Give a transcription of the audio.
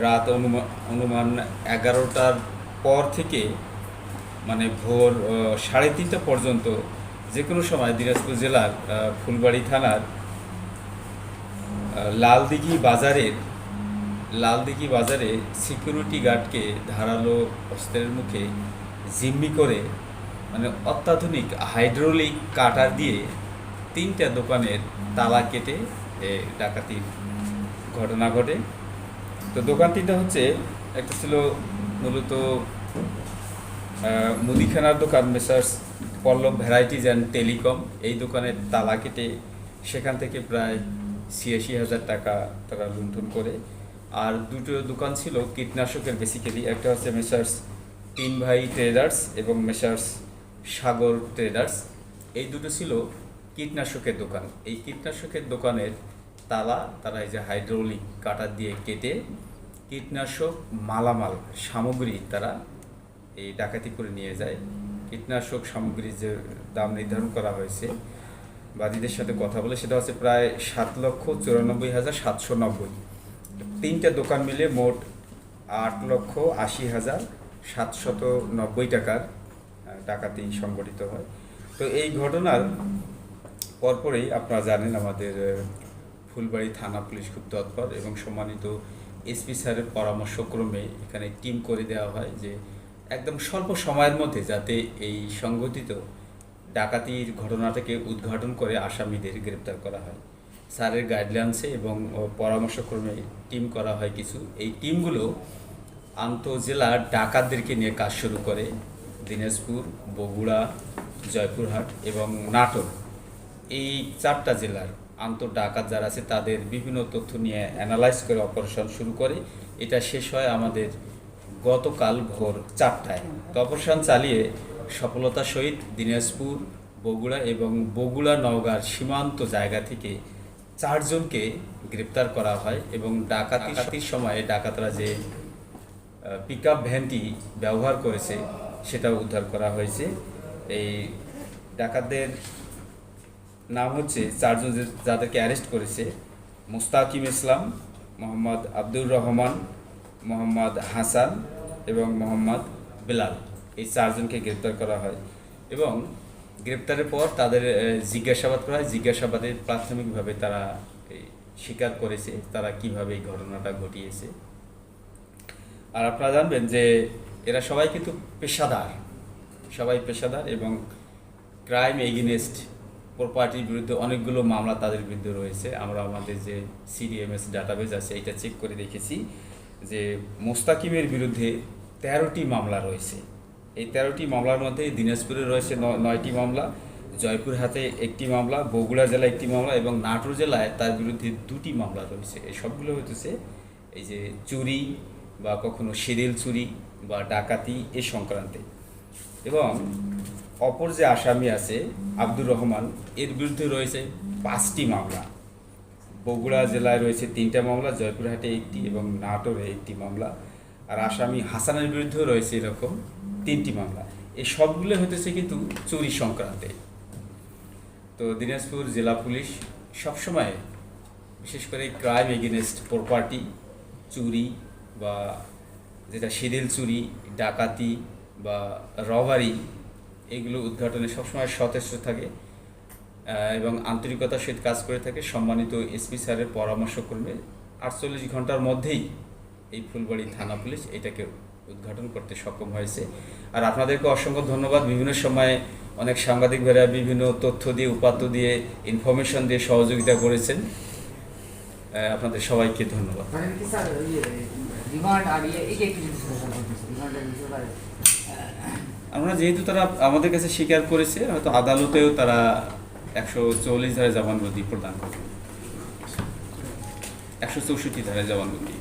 রাত অনুমান 11টার পর থেকে মানে ভোর 3:30টা পর্যন্ত যে কোনো সময় দিনাজপুর জেলার ফুলবাড়ি থানার লালদিঘি বাজারে সিকিউরিটি গার্ডকে ধারালো অস্ত্রের মুখে জিম্মি করে মানে অত্যাধুনিক হাইড্রোলিক কাটার দিয়ে 3টা দোকানের তালা কেটে ডাকাতির ঘটনা ঘটে। তো দোকান 3টা হচ্ছে, একটা ছিল মূলত মুদিখানার দোকান messrs Pallab varieties and telecom. এই দোকানের তালা কেটে সেখান থেকে প্রায় 86,000 টাকা তারা লুণ্ঠন করে। আর দুটো দোকান ছিল কীটনাশকের, বেসিক্যালি একটা হচ্ছে মেসার্স 3 ভাই ট্রেডার্স এবং মেসার্স সাগর ট্রেডার্স। এই দুটো ছিল কীটনাশকের দোকান। এই কীটনাশকের দোকানের তালা তারা এই যে হাইড্রোলিক কাটার দিয়ে কেটে কীটনাশক মালামাল সামগ্রী তারা এই ডাকাতি করে নিয়ে যায়। কীটনাশক সামগ্রীর যে দাম নির্ধারণ করা হয়েছে বাদীদের সাথে কথা বলে, সেটা হচ্ছে প্রায় 7,94,790। 3টা দোকান মিলে মোট 8,80,790 টাকার ডাকাতি সংগঠিত হয়। তো এই ঘটনার পরপরেই আপনারা জানেন আমাদের ফুলবাড়ি থানা পুলিশ খুব তৎপর এবং সম্মানিত এসপি স্যারের পরামর্শক্রমে এখানে টিম করে দেওয়া হয় যে একদম স্বল্প সময়ের মধ্যে যাতে এই সংগঠিত ডাকাতির ঘটনাটাকে উদ্ঘাটন করে আসামিদের গ্রেপ্তার করা হয়। স্যারের গাইডলাইন্সে এবং পরামর্শক্রমে টিম করা হয় কিছু। এই টিমগুলো আন্তঃজেলার ডাকাতদেরকে নিয়ে কাজ শুরু করে। দিনাজপুর, বগুড়া, জয়পুরহাট এবং নাটোর, এই 4টা জেলার আন্তঃ ডাকাত যারা আছে তাদের বিভিন্ন তথ্য নিয়ে অ্যানালাইজ করে অপারেশন শুরু করে। এটা শেষ হয় আমাদের গতকাল ভোর 4টায়। তো অপারেশন চালিয়ে সফলতার সহিত দিনাজপুর, বগুড়া এবং বগুড়া নওগাঁর সীমান্ত জায়গা থেকে 4 জনকে গ্রেপ্তার করা হয় এবং ডাকাতির সময়ে ডাকাতরা যে পিকআপ ভ্যানটি ব্যবহার করেছে সেটাও উদ্ধার করা হয়েছে। এই ডাকাতদের নাম হচ্ছে 4 জন যাদেরকে অ্যারেস্ট করেছে: মুস্তাকিম ইসলাম, মোহাম্মদ আব্দুর রহমান, মোহাম্মদ হাসান এবং মোহাম্মদ বেলাল। এই 4 জনকে গ্রেপ্তার করা হয় এবং গ্রেপ্তারের পর তাদের জিজ্ঞাসাবাদ করা হয়। জিজ্ঞাসাবাদে প্রাথমিকভাবে তারা স্বীকার করেছে তারা কিভাবে এই ঘটনাটা ঘটিয়েছে। আর আপনারা জানবেন যে এরা সবাই কিন্তু পেশাদার এবং ক্রাইম এগেইনস্ট প্রপার্টির বিরুদ্ধে অনেকগুলো মামলা তাদের বিরুদ্ধে রয়েছে। আমরা আমাদের যে সিডিএমএস ডাটাবেজ আছে এটা চেক করে দেখেছি যে মোস্তাকিমের বিরুদ্ধে 13টি মামলা রয়েছে। এই 13টি মামলার মধ্যে দিনাজপুরে রয়েছে 9টি মামলা, জয়পুরহাটে 1টি মামলা, বগুড়া জেলায় 1টি মামলা এবং নাটোর জেলায় তার বিরুদ্ধে 2টি মামলা রয়েছে। এই সবগুলো হতেছে এই যে চুরি বা কখনো সিরিয়াল চুরি বা ডাকাতি এ সংক্রান্তে। এবং অপর যে আসামি আছে আব্দুর রহমান, এর বিরুদ্ধে রয়েছে 5টি মামলা। বগুড়া জেলায় রয়েছে 3টা মামলা, জয়পুরহাটে 1টি এবং নাটোরে 1টি মামলা। আর আসামি হাসানের বিরুদ্ধেও রয়েছে এরকম 3টি মামলা। এই সবগুলো হতেছে কিন্তু চুরি সংক্রান্তে। তো দিনাজপুর জেলা পুলিশ সবসময় বিশেষ করে ক্রাইম এগেইনস্ট প্রপার্টি, চুরি বা যেটা সিরিয়াল চুরি, ডাকাতি বা রবারি, এগুলো উদ্ঘাটনে সবসময় সচেষ্ট থাকে এবং আন্তরিকতার সহিত কাজ করে থাকে। সম্মানিত এসপি স্যারের পরামর্শক্রমে 48 ঘন্টার মধ্যেই এই ফুলবাড়ি থানা পুলিশ এটাকে উদ্ঘাটন করতে সক্ষম হয়েছে। আর আপনাদেরকে অসংখ্য ধন্যবাদ। বিভিন্ন সময়ে অনেক সাংবাদিক ভাইরা বিভিন্ন তথ্য দিয়ে, উপাত্ত দিয়ে, ইনফরমেশন দিয়ে সহযোগিতা করেছেন। আপনাদের সবাইকে ধন্যবাদ। আমরা যেহেতু তারা আমাদের কাছে স্বীকার করেছে, হয়তো আদালতেও তারা 144 ধারায় জবানবন্দি প্রদান করবে, 164 ধারায় জবানবন্দি।